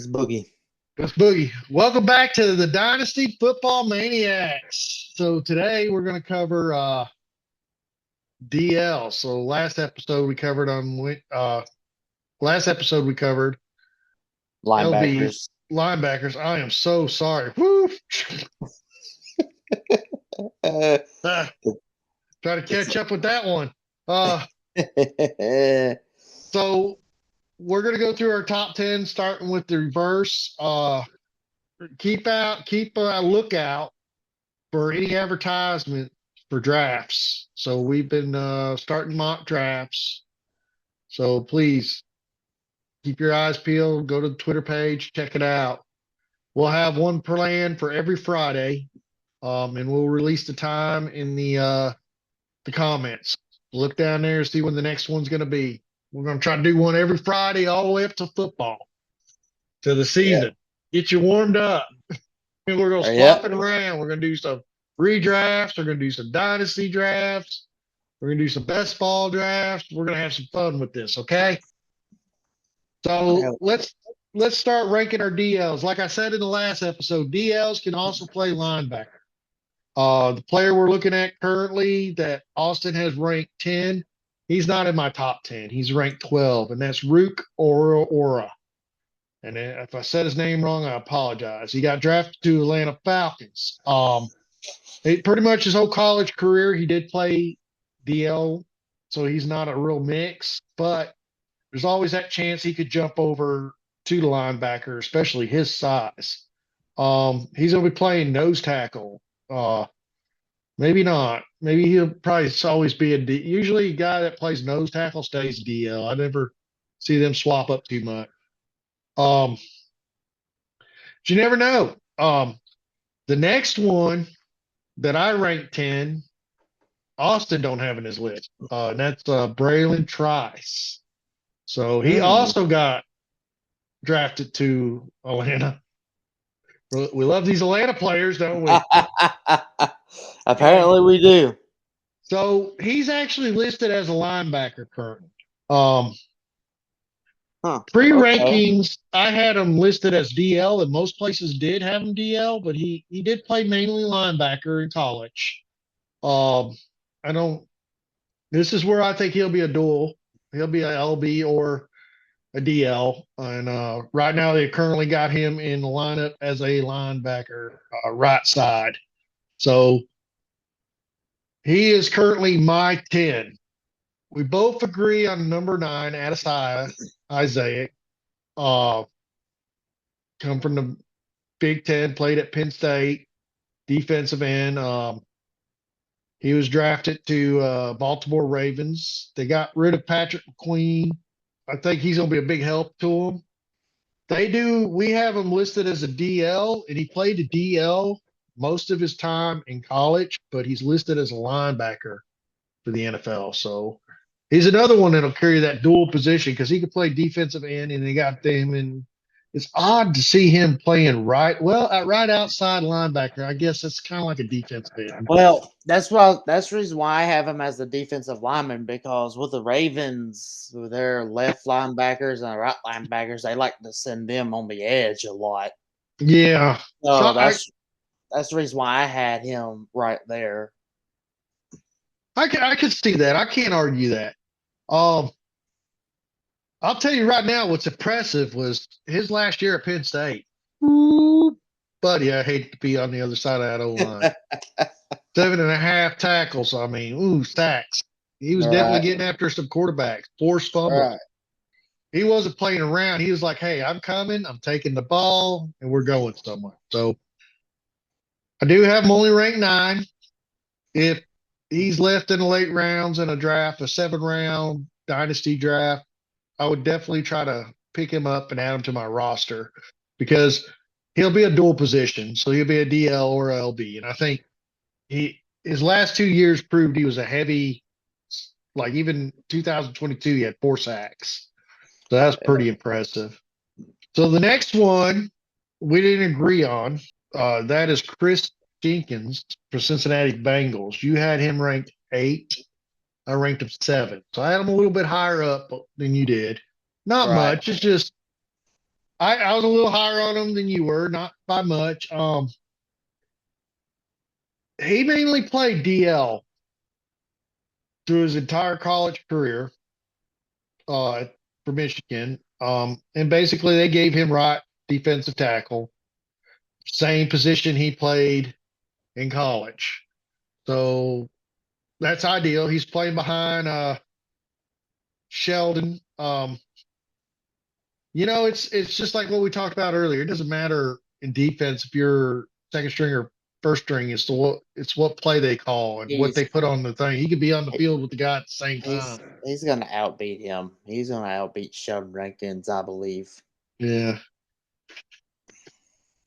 Boogie. Let's boogie. Welcome back to the Dynasty Football Maniacs. So today we're going to cover DL. So last episode we covered LB Linebackers. linebackers. I am so sorry. Woo! Uh, Ah, try to it's catch up with that one. Uh, so we're going to go through our top 10, starting with the reverse. Keep a lookout for any advertisement for drafts. So we've been starting mock drafts. So please keep your eyes peeled. Go to the Twitter page, check it out. We'll have one plan for every Friday, and we'll release the time in the comments. Look down there and see when the next one's going to be. We're going to try to do one every Friday all the way up to football, to the yeah. season. Get you warmed up. And we're going to swap Yep. it around. We're going to do some redrafts. We're going to do some dynasty drafts. We're going to do some best ball drafts. We're going to have some fun with this, okay? So let's start ranking our DLs. Like I said in the last episode, DLs can also play linebacker. The player we're looking at currently that Austin has ranked 10, he's not in my top 10. He's ranked 12, and that's Rook Ora. And if I said his name wrong, I apologize. He got drafted to Atlanta Falcons. Pretty much his whole college career, he did play DL, so he's not a real mix, but there's always that chance he could jump over to the linebacker, especially his size. He's going to be playing nose tackle. Maybe not. Maybe he'll probably always be a D. Usually, a guy that plays nose tackle stays DL. I never see them swap up too much. But you never know. The next one that I ranked 10, Austin don't have in his list. And that's Braylon Trice. So he also got drafted to Atlanta. We love these Atlanta players, don't we? Apparently we do. So he's actually listed as a linebacker currently. Pre-rankings, I had him listed as DL, and most places did have him DL, but he did play mainly linebacker in college. I don't. This is where I think he'll be a dual. He'll be a LB or a DL, and right now they currently got him in the lineup as a linebacker, right side. So he is currently my 10. We both agree on number 9, Isaiah. Come from the Big Ten, played at Penn State, defensive end. He was drafted to Baltimore Ravens. They got rid of Patrick McQueen. I think he's going to be a big help to them. We have him listed as a DL, and he played a DL most of his time in college, but he's listed as a linebacker for the NFL. So he's another one that'll carry that dual position because he could play defensive end, and they got them. And it's odd to see him playing right outside linebacker. I guess that's kind of like a defensive end. Well, that's the reason why I have him as the defensive lineman, because with the Ravens, with their left linebackers and right linebackers, they like to send them on the edge a lot. Yeah. So that's the reason why I had him right there. I could see that. I can't argue that. I'll tell you right now, what's impressive was his last year at Penn State. Ooh, buddy, I hate to be on the other side of that O-line. 7.5 tackles. I mean, sacks. He was definitely getting after some quarterbacks. Forced fumbles. Right. He wasn't playing around. He was like, hey, I'm coming. I'm taking the ball, and we're going somewhere. So I do have him only ranked 9. If he's left in the late rounds in a draft, a 7-round dynasty draft, I would definitely try to pick him up and add him to my roster because he'll be a dual position. So he'll be a DL or a LB. And I think his last 2 years proved he was a heavy, like even 2022, he had 4 sacks. So that's pretty impressive. So the next one we didn't agree on. That is Chris Jenkins for Cincinnati Bengals. You had him ranked 8. I ranked him 7. So I had him a little bit higher up than you did. Not much. It's just I was a little higher on him than you were, not by much. He mainly played DL through his entire college career uh, for Michigan. And basically, they gave him right defensive tackle, same position he played in college. So that's ideal. He's playing behind Sheldon. It's just like what we talked about earlier. It doesn't matter in defense if you're second string or first string. It's what play they call and what He's they put on the thing. He could be on the field with the guy at the same time. he's gonna outbeat him. He's gonna outbeat Sheldon Rankins, I believe. Yeah.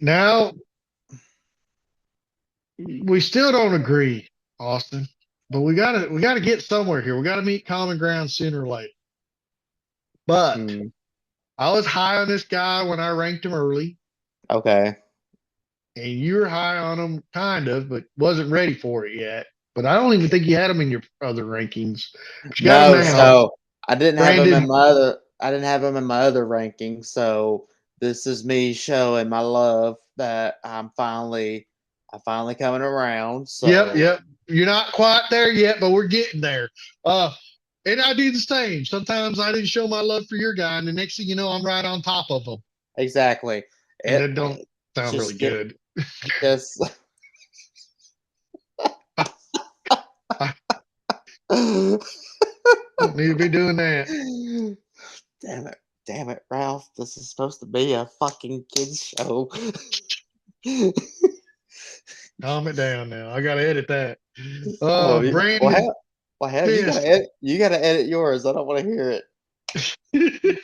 Now we still don't agree, Austin, but we gotta get somewhere here. We gotta meet common ground sooner or later. But Hmm. I was high on this guy when I ranked him early, Okay. and you were high on him, kind of, but wasn't ready for it yet. But I don't even think you had him in your other rankings. But you got him No, now, so I didn't have him in Brandon. my other. I didn't have him in my other rankings. So this is me showing my love that I'm finally coming around. Yep, So yep. You're not quite there yet, but we're getting there. Uh, and I do the same. Sometimes I didn't show my love for your guy, and the next thing you know, I'm right on top of him, exactly, and it that don't sound really just get good. just. I don't need to be doing that. Damn it. Damn it, Ralph. This is supposed to be a fucking kids show. Calm it down now. I gotta edit that. Oh, Brandon well, hell, Fisk. you gotta edit yours. I don't want to hear it.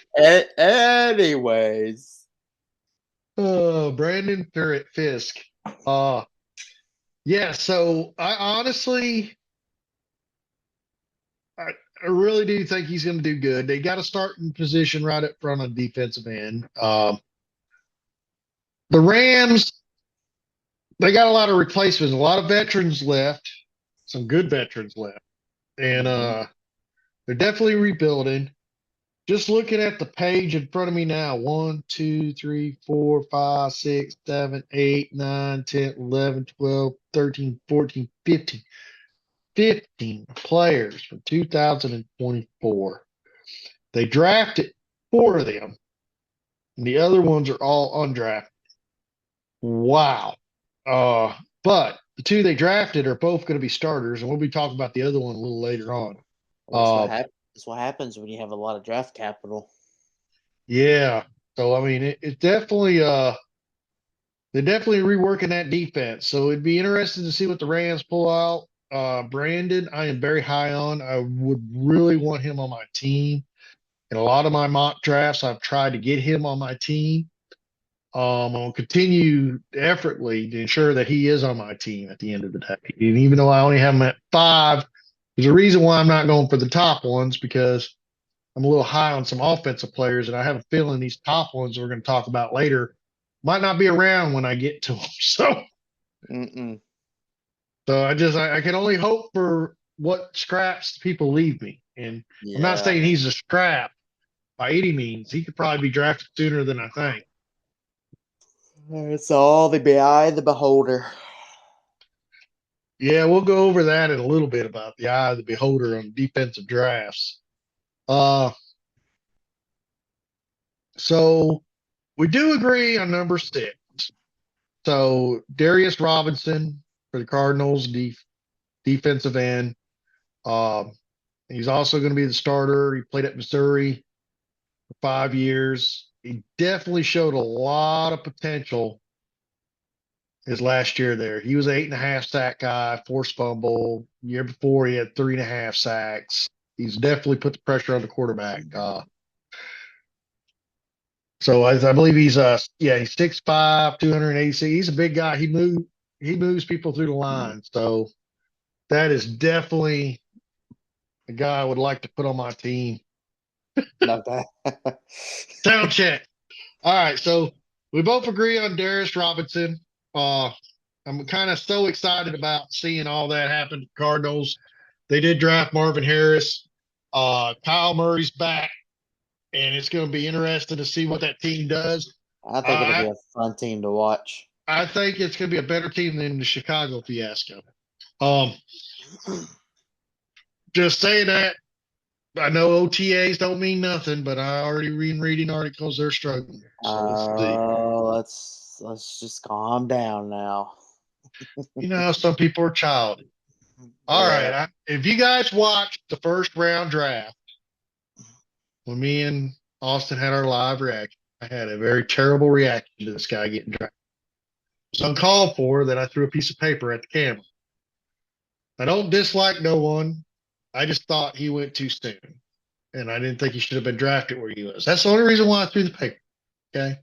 Anyways, Brandon Turret Fisk. Uh, yeah. So I honestly, I, I really do think he's going to do good. They got a starting position right up front on defensive end. The Rams, they got a lot of replacements, a lot of veterans left, some good veterans left, and mhm, they're definitely rebuilding. Just looking at the page in front of me now, 1, 2, 3, 4, 5, 6, 7, 8, 9, 10, 11, 12, 13, 14, 15. 15 players from 2024. They drafted four of them, and the other ones are all undrafted. Wow. But the two they drafted are both going to be starters, and we'll be talking about the other one a little later on. well, Uh, that's what happens when you have a lot of draft capital. yeah. So I mean, it definitely they're definitely reworking that defense. So it'd be interesting to see what the Rams pull out. Brandon, I am very high on. I would really want him on my team. In a lot of my mock drafts, I've tried to get him on my team. I'll continue effortly to ensure that he is on my team at the end of the day. And even though I only have him at 5, there's a reason why I'm not going for the top ones because I'm a little high on some offensive players, and I have a feeling these top ones we're going to talk about later might not be around when I get to them. Mm-mm. So I can only hope for what scraps people leave me. And I'm not Yeah, saying he's a scrap by any means. He could probably be drafted sooner than I think. it's all the eye of the beholder. Yeah, we'll go over that in a little bit about the eye of the beholder on defensive drafts. Uh, so we do agree on number 6. So Darius Robinson for the Cardinals, defensive end. Um, he's also going to be the starter. He played at Missouri for 5 years. He definitely showed a lot of potential his last year there. He was an 8.5 sack guy, forced fumble. Year before, he had 3.5 sacks. He's definitely put the pressure on the quarterback. So I believe he's 6'5", 286. He's a big guy. He moves people through the line. So that is definitely a guy I would like to put on my team. Not that. Sound check. All right, so we both agree on Darius Robinson. Uh, I'm kind of so excited about seeing all that happen to Cardinals. They did draft Marvin Harris. Kyle Murray's back, and it's going to be interesting to see what that team does. I think it'll be I a fun team to watch. I think it's going to be a better team than the Chicago Fiasco. Um, just saying that. I know OTAs don't mean nothing, but I already been reading articles they're struggling. So we'll see. Let's just calm down now. You know, some people are childish. All Yeah. right. If you guys watched the first round draft when me and Austin had our live reaction, I had a very terrible reaction to this guy getting drafted. It was uncalled for that I threw a piece of paper at the camera. I don't dislike no one. I just thought he went too soon. And I didn't think he should have been drafted where he was. That's the only reason why I threw the paper. Okay.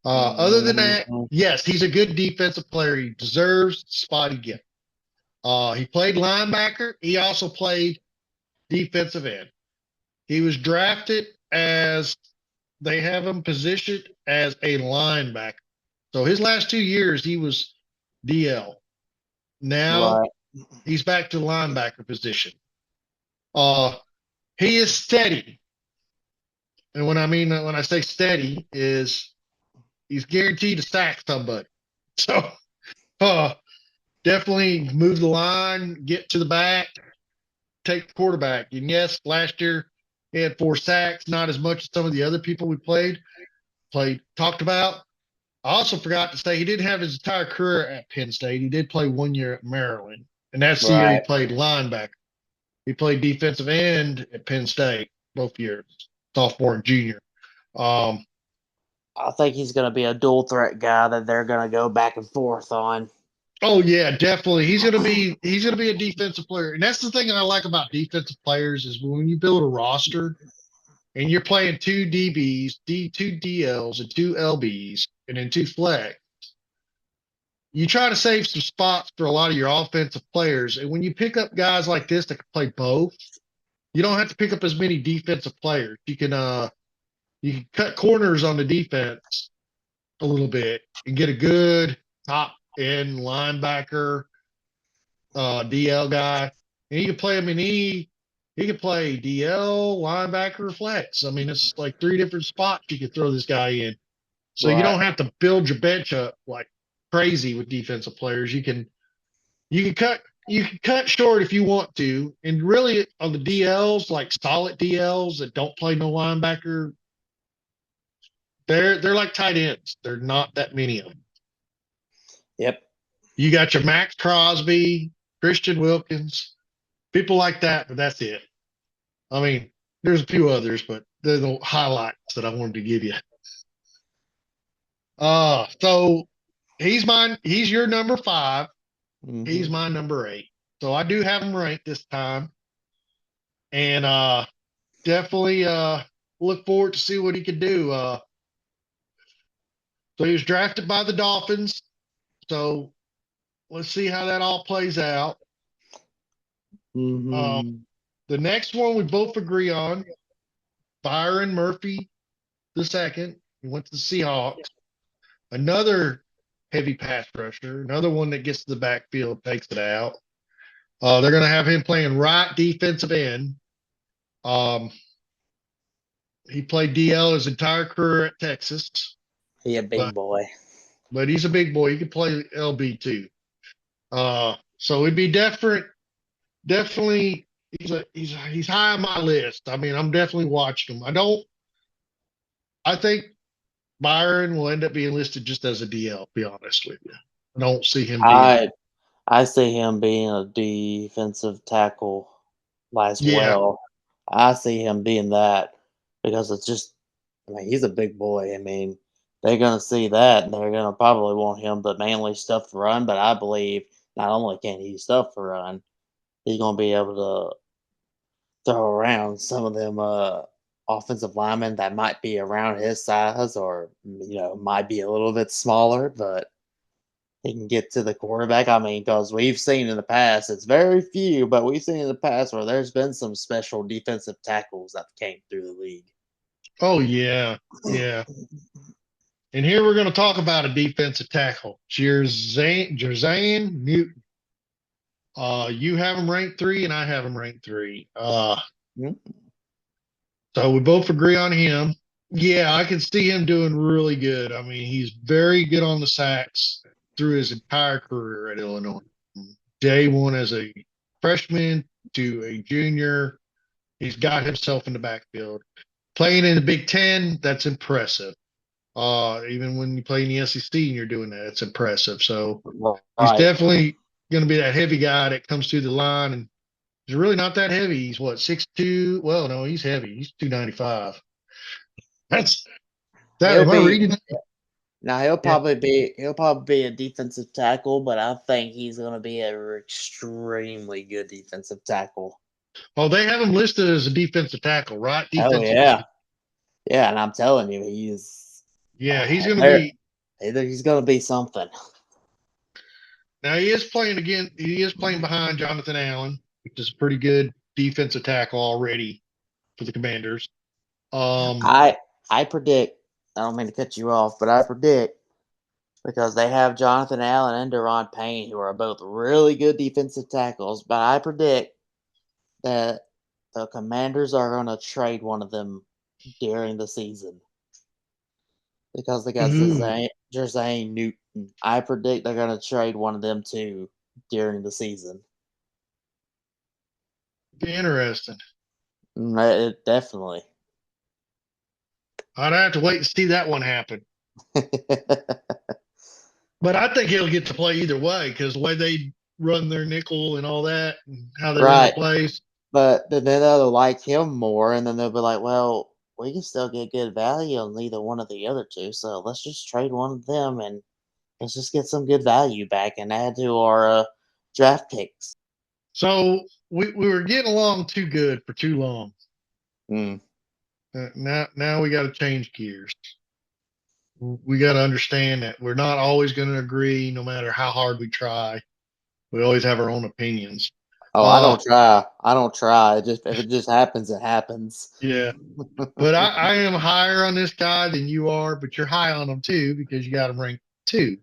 Other than that, Mhm. yes, he's a good defensive player. He deserves the spot he gets. He played linebacker. He also played defensive end. He was drafted as they have him positioned as a linebacker. So his last 2 years, he was DL. Now Right. he's back to linebacker position. Uh, he is steady. And when I say steady is he's guaranteed to sack somebody. So uh, definitely move the line, get to the back, take the quarterback. And yes, last year he had 4 sacks, not as much as some of the other people we talked about. I also forgot to say he didn't have his entire career at Penn State. He did play 1 year at Maryland, and that's the year he Right. played linebacker. He played defensive end at Penn State both years, sophomore and junior. Um, I think he's going to be a dual threat guy that they're going to go back and forth on. oh yeah, definitely. He's gonna be a defensive player, and that's the thing that I like about defensive players is when you build a roster and you're playing two DBs, two DLs, and two LBs, and then two flex. You try to save some spots for a lot of your offensive players, and when you pick up guys like this that can play both, you don't have to pick up as many defensive players. You can cut corners on the defense a little bit and get a good top end linebacker, DL guy, and he can play him in E. He can play DL, linebacker, flex. I mean, it's like 3 different spots you can throw this guy in. So you Right. don't have to build your bench up like crazy with defensive players. You can cut short if you want to, and really on the DLs, like solid DLs that don't play no linebacker, they're like tight ends. They're not that many of them. Yep. You got your Max Crosby, Christian Wilkins, people like that, but that's it. I mean, there's a few others, but they're the highlights that I wanted to give you. So he's mine. He's your number 5. He's Hmm. my number 8. So I do have him ranked this time, and definitely look forward to see what he can do. So he was drafted by the Dolphins. So let's see how that all plays out. Um, Hmm. the next one we both agree on, Byron Murphy the second. He went to the Seahawks. Another heavy pass rusher, another one that gets to the backfield, takes it out. They're going to have him playing right defensive end. Um, he played DL his entire career at Texas, He a but big boy. but he's a big boy. He can play LB too. So it'd be different. Definitely, he's high on my list. I mean, I'm definitely watching him. I think Byron will end up being listed just as a DL. Be honest with you, I don't see him being. I I see him being a defensive tackle as Yeah, well. I see him being that because it's just, I mean, he's a big boy. I mean, they're going to see that and they're going to probably want him to mainly stuff the run. But I believe not only can he stuff the run, he's going to be able to throw around some of them offensive linemen that might be around his size or, might be a little bit smaller, but he can get to the quarterback. I mean, because we've seen in the past, it's very few, but we've seen in the past where there's been some special defensive tackles that came through the league. oh yeah, yeah. And here we're going to talk about a defensive tackle, Jerzain Newton. You have him ranked 3, and I have him ranked 3. Mm. So we both agree on him. Yeah, I can see him doing really good. I mean, he's very good on the sacks through his entire career at Illinois. Day one as a freshman to a junior, he's got himself in the backfield. Playing in the Big Ten, that's impressive. Even when you play in the SEC and you're doing that, it's impressive. So he's Right. definitely going to be that heavy guy that comes through the line, and he's really not that heavy. He's what 6'2". Well, no, he's heavy. He's 295. That's that. He'll Am I be reading? now. Yeah. He'll probably be a defensive tackle, but I think he's going to be an extremely good defensive tackle. Oh, they have him listed as a defensive tackle, right? Oh Defensive yeah, end. yeah, and I'm telling you, he's Yeah, he's going to there. be. He's going to be something. Now he is playing again. He is playing behind Jonathan Allen, which is a pretty good defensive tackle already for the Commanders. Um, I I predict. I don't mean to cut you off, but I predict because they have Jonathan Allen and Deron Payne, who are both really good defensive tackles. But I predict that the Commanders are going to trade one of them during the season because they got ooh, Jermaine Newton. I predict they're going to trade one of them too during the season. be interesting. Definitely. I'd have to wait and see that one happen. But I think he'll get to play either way because the way they run their nickel and all that, and how they run their Right. plays. But then they'll like him more, and then they'll be like, "Well, we can still get good value on either one of the other two, so let's just trade one of them and let's just get some good value back and add to our draft picks." So we were getting along too good for too long. Mm. Now we got to change gears. We got to understand that we're not always going to agree, no matter how hard we try. We always have our own opinions. Oh, I Uh, don't try. I don't try. Just if it just happens, it happens. yeah, but I am higher on this guy than you are, but you're high on him too because you got him ranked two.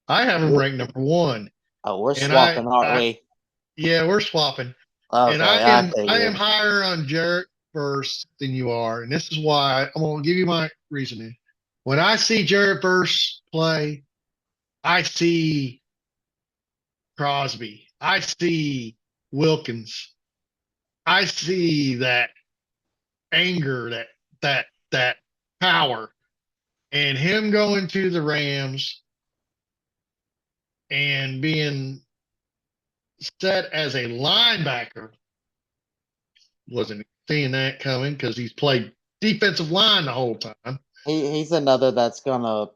I have him ranked number one, Oh, we're and swapping, aren't I we? yeah, we're swapping, and Okay, I take I it. am higher on Jarrett Verse than you are, and this is why I'm gonna give you my reasoning. When I see Jarrett Verse play, I see Crosby, I see Wilkins, I see that anger, that power, and him going to the Rams and being set as a linebacker. Wasn't seeing that coming because he's played defensive line the whole time. He's another that's gonna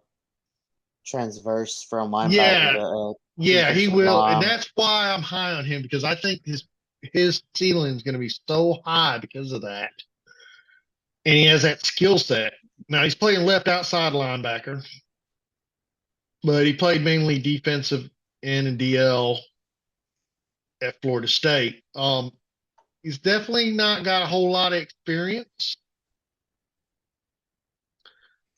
transverse from linebacker Yeah, to yeah, he defensive will, and line. that's why I'm high on him because I think his ceiling is going to be so high because of that, and he has that skill set. Now he's playing left outside linebacker, but he played mainly defensive end and DL at Florida State. He's definitely not got a whole lot of experience,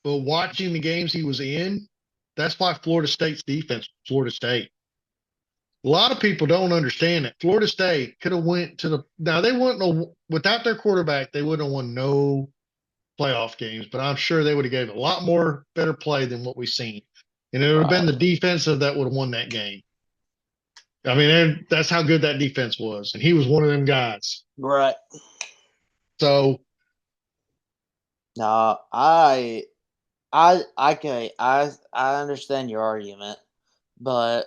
but watching the games he was in, that's why Florida State's defense, Florida State. A lot of people don't understand that Florida State could have went to the now they wouldn't have, without their quarterback they wouldn't have won no playoff games, but I'm sure they would have gave a lot more better play than what we've seen, and it would have been Right. the defensive that would have won that game. I mean, that's how good that defense was, and he was one of them guys. Right. So No, okay, I understand your argument, but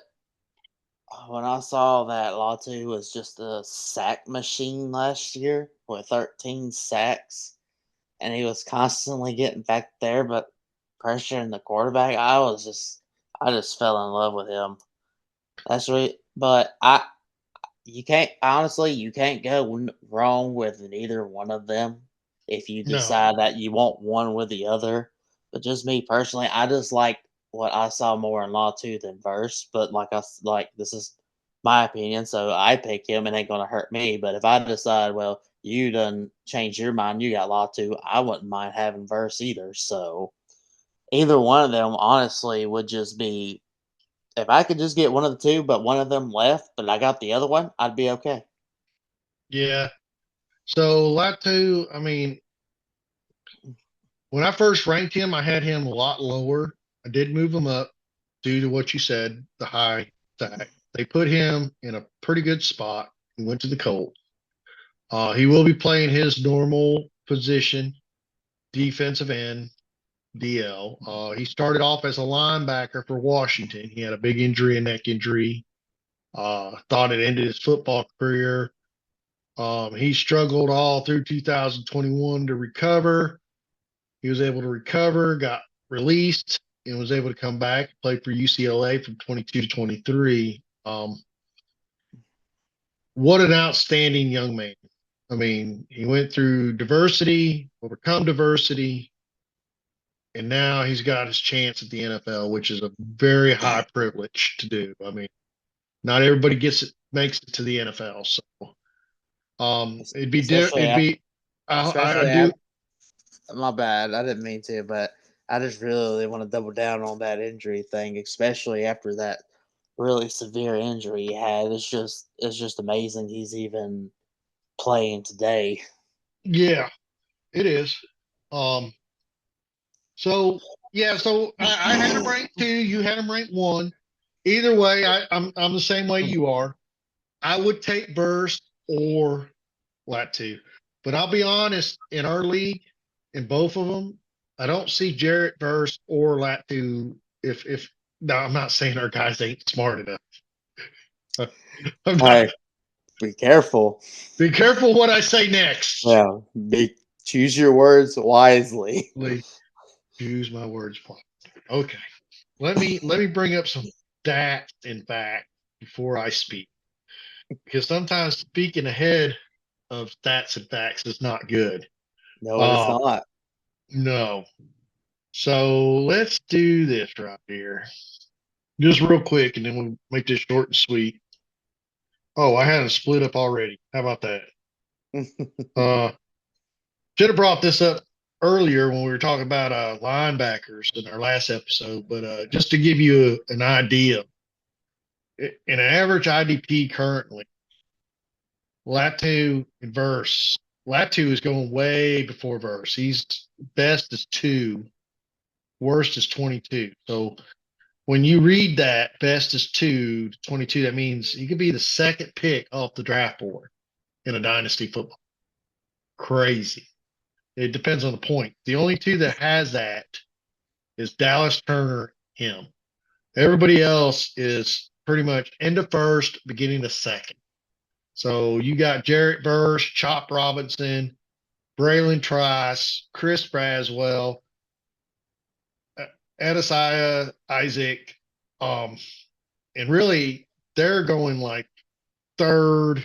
when I saw that Latu was just a sack machine last year with 13 sacks, and he was constantly getting back there, but pressuring the quarterback, I just fell in love with him. That's right. But you can't honestly, you can't go wrong with neither one of them if you no, decide that you want one with the other. But just me personally, I just like what I saw more in Law 2 than Verse. But like this is my opinion, so I pick him. It ain't gonna hurt me. But if I decide, well, you done changed your mind, you got Law 2, I wouldn't mind having Verse either. So either one of them, honestly, would just be if I could just get one of the two, but one of them left, but I got the other one, I'd be okay. yeah. So Latu, I mean, when I first ranked him, I had him a lot lower. I did move him up due to what you said, the high sack. They put him in a pretty good spot. He went to the Colts. He will be playing his normal position, defensive end, DL. He started off as a linebacker for Washington. He had a big injury, a neck injury. Thought it ended his football career. He struggled all through 2021 to recover. He was able to recover, got released, and was able to come back, play for UCLA from 22 to 23. What an outstanding young man. I mean, he went through diversity, overcome diversity, and now he's got his chance at the NFL, which is a very high privilege to do. I mean, not everybody makes it to the NFL. So, especially it'd after, be, I especially do, after. My bad. I didn't mean to, but I just really want to double down on that injury thing, especially after that really severe injury he had. It's just amazing he's even playing today. yeah, it is. Um, so yeah, so I had him ranked 2, you had him ranked 1. Either way, I'm the same way you are. I would take Burst or Latu. But I'll be honest, in our league, in both of them, I don't see Jarrett Burst or Latu. If now, I'm not saying our guys ain't smart enough. I'm not. Hey, be careful. Be careful what I say next. Yeah, be choose your words wisely. Please choose my words. Okay. Let me bring up some stats and facts before I speak, because sometimes speaking ahead of stats and facts is not good. No, it's Uh, not. no. So let's do this right here, just real quick, and then we'll make this short and sweet. Oh, I had it split up already. How about that? Uh, should have brought this up earlier when we were talking about linebackers in our last episode, but just to give you an idea, in an average IDP currently, Latu and Verse. Latu is going way before Verse. He's best is 2, worst is 22. So when you read that best is 2 to 22, that means he could be the second pick off the draft board in a dynasty football. Crazy. It depends on the point. The only two that has that is Dallas Turner, him. Everybody else is pretty much end of first, beginning of second. So you got Jarrett Burrs, Chop Robinson, Braylon Trice, Chris Braswell, Adesiah Isaac, um, and really they're going like third,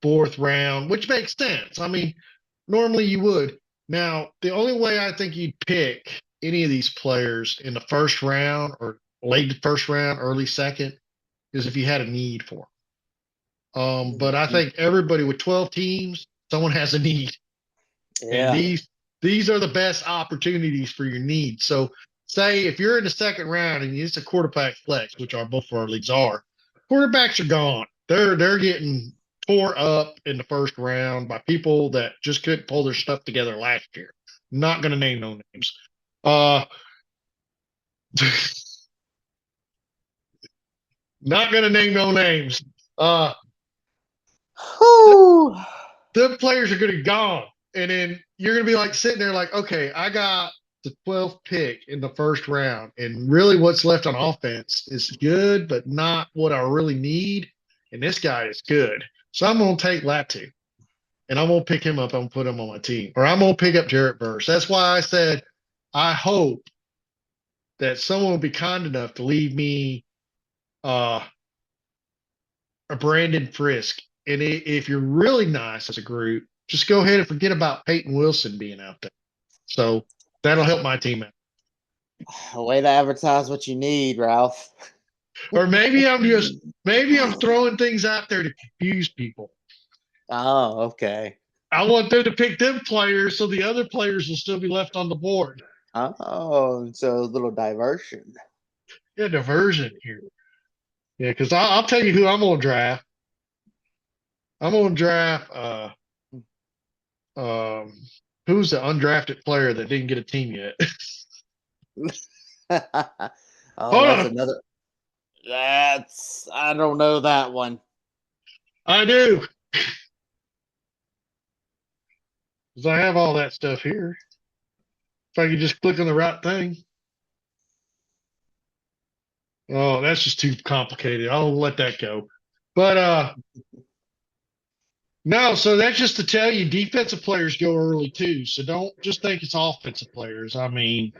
fourth round, which makes sense. I mean, normally you would. Now, the only way I think you'd pick any of these players in the first round or late first round, early second, is if you had a need for them. But I think everybody with 12 teams, someone has a need, and Yeah. these are the best opportunities for your needs. So, say if you're in the second round and it's a quarterback flex, which our both of our leagues are, quarterbacks are gone. They're getting tore up in the first round by people that just couldn't pull their stuff together last year. Not going to name no names. Uh, not going to name no names. Uh, Whew. the players are going to be gone. And then you're going to be like sitting there like, okay, I got the 12th pick in the first round. And really what's left on offense is good, but not what I really need. And this guy is good. So I'm going to take Latu and I'm going to pick him up. I'm going to put him on my team. Or I'm going to pick up Jarrett Burst. That's why I said I hope that someone will be kind enough to leave me uh, a Brandon Frisk. And if you're really nice as a group, just go ahead and forget about Peyton Wilson being out there. So that'll help my team out. A way to advertise what you need, Ralph. Or maybe I'm throwing things out there to confuse people. Oh, okay. I want them to pick them players so the other players will still be left on the board. Oh, so a little diversion. Yeah, diversion here. Yeah, because I'll tell you who I'm gonna draft. I'm gonna draft um Who's the undrafted player that didn't get a team yet? Oh, Hold that's on. another. I don't know that one. I do. Because I have all that stuff here. If I could just click on the right thing. Oh, that's just too complicated. I'll let that go. But no, so that's just to tell you defensive players go early too. So don't just think it's offensive players. I mean,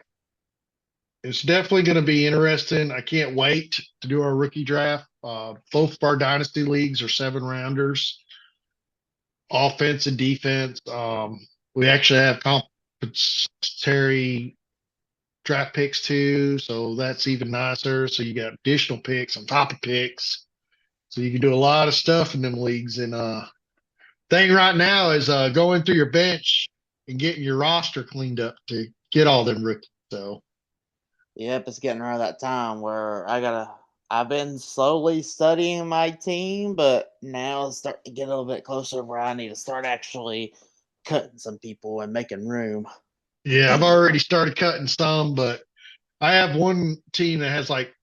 it's definitely going to be interesting. I can't wait to do our rookie draft. Both of our dynasty leagues are 7 rounders, offense and defense. We actually have complementary draft picks too, so that's even nicer. So you got additional picks on top of picks, so you can do a lot of stuff in them leagues. And thing right now is going through your bench and getting your roster cleaned up to get all them rookies. So Yep, it's getting around that time where I've been slowly studying my team, but now it's starting to get a little bit closer where I need to start actually cutting some people and making room. yeah, I've already started cutting some, but I have one team that has like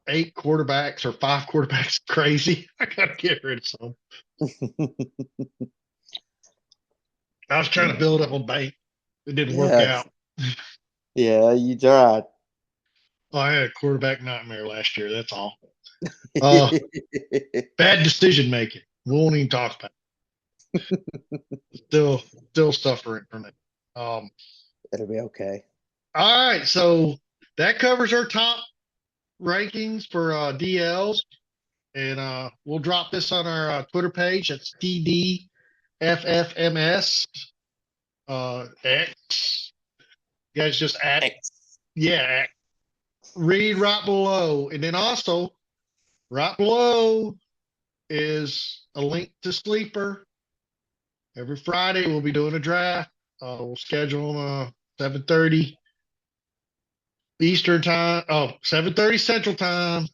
8 quarterbacks or 5 quarterbacks. Crazy. I gotta get rid of some. I was trying to build up a bank. It didn't work Yes. out. Yeah, you tried. Oh, I had a quarterback nightmare last year. That's all. Uh, bad decision making. We won't even talk about it. Still suffering from it. It'll be okay. All right, so that covers our top rankings for DLs, and we'll drop this on our Twitter page. That's TDFFMS X. You guys just add, Thanks. yeah, read right below, and then also right below is a link to Sleeper. Every Friday we'll be doing a draft. We'll schedule them 7:30 Eastern time. Oh, 7:30 Central time,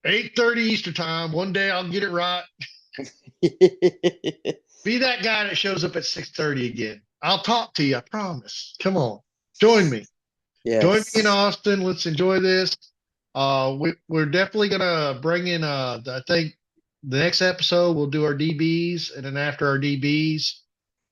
8:30 Eastern time. One day I'll get it right. Be that guy that shows up at 6:30 again. I'll talk to you, I promise. Come on. Join me. Join me in Yes. Austin. Let's enjoy this. We're definitely gonna bring in I think the next episode we'll do our DBs, and then after our DBs,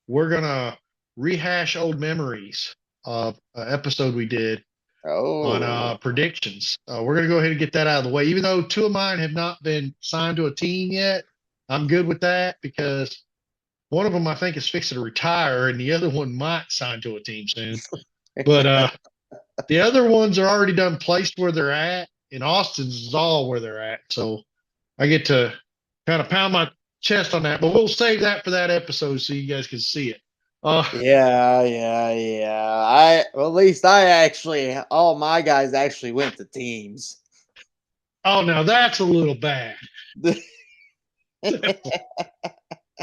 we're gonna rehash old memories of an episode we did on Oh. predictions. We're gonna go ahead and get that out of the way. Even though 2 of mine have not been signed to a team yet, I'm good with that because one of them I think is fixing to retire, and the other one might sign to a team soon. But the other ones are already done placed where they're at, and Austin's is all where they're at. So I get to kind of pound my chest on that, but we'll save that for that episode so you guys can see it. Yeah. Well, at least all my guys actually went to teams. Oh, now that's a little bad.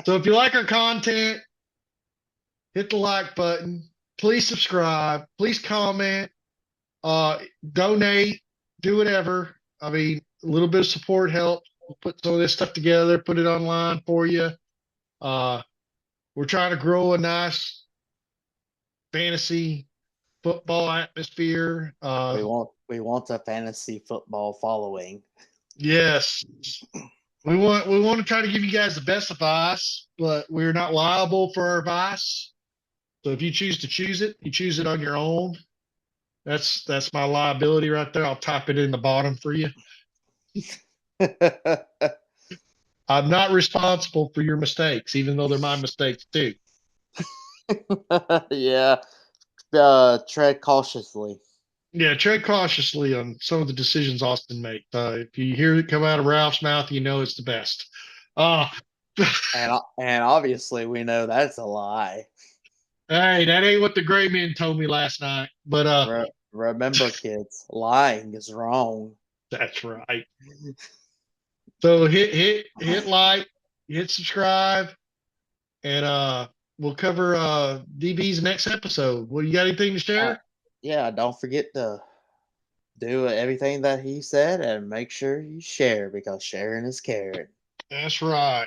So if you like our content, hit the like button. Please subscribe. Please comment. Donate. Do whatever. I mean, a little bit of support helps. We'll put some of this stuff together, put it online for you. Uh, we're trying to grow a nice fantasy football atmosphere. We want a fantasy football following. Yes, we want to try to give you guys the best advice, but we're not liable for our advice. So if you choose to choose it, you choose it on your own. That's my liability right there. I'll type it in the bottom for you. I'm not responsible for your mistakes, even though they're my mistakes too. Yeah. Tread cautiously. Yeah, tread cautiously on some of the decisions Austin makes. If you hear it come out of Ralph's mouth, you know it's the best. Uh, And obviously we know that's a lie. hey, that ain't what the gray men told me last night. But Remember, kids, lying is wrong. that's right. So hit like, hit subscribe, and we'll cover DB's next episode. Well, you got anything to Uh, share? yeah, don't forget to do everything that he said and make sure you share because sharing is caring. That's right.